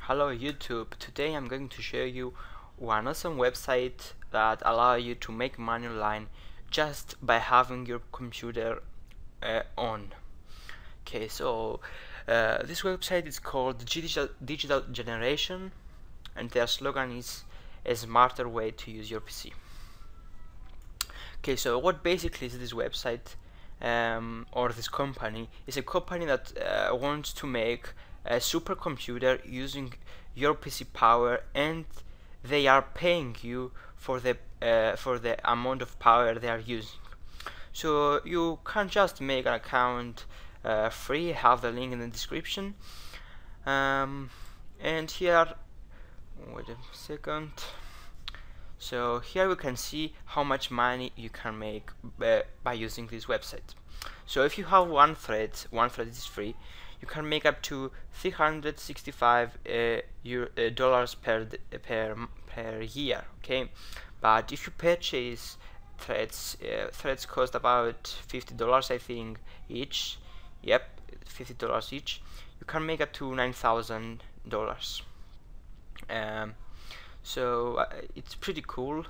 Hello YouTube. Today I'm going to show you one awesome website that allow you to make money online just by having your computer on. Okay, so this website is called Digital Generation, and their slogan is a smarter way to use your PC. Okay, so what basically is this website or this company? Is a company that wants to make a supercomputer using your PC power, and they are paying you for the amount of power they are using. So you can just make an account free. Have the link in the description. And here, wait a second. So here we can see how much money you can make by using this website. So if you have one thread is free, you can make up to $365 dollars per year. Okay, but if you purchase threads, threads cost about $50, I think, each. Yep, $50 each. You can make up to $9,000. So it's pretty cool.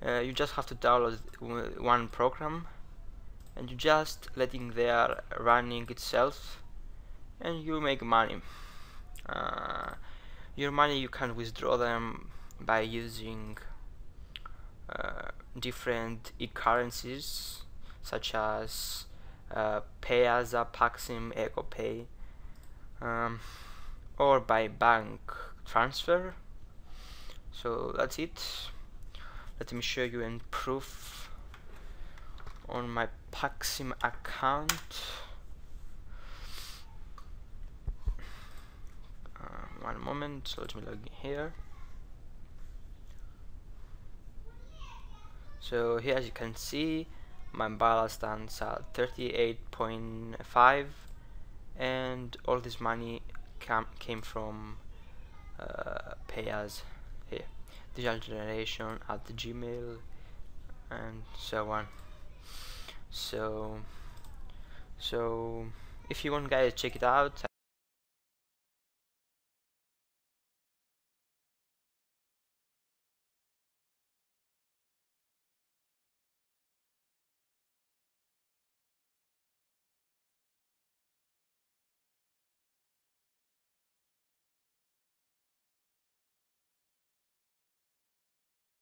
You just have to download one program, and you just letting there running itself, and you make money. Your money, you can withdraw them by using different e-currencies such as Payasa, Paxim, EcoPay, or by bank transfer. So that's it. Let me show you in proof on my Paxim account. One moment, so let me log in here. So here, as you can see, my balance stands at 38.5, and all this money came from Payas here, Digital Generation at the Gmail, and so on. So if you want, guys, check it out.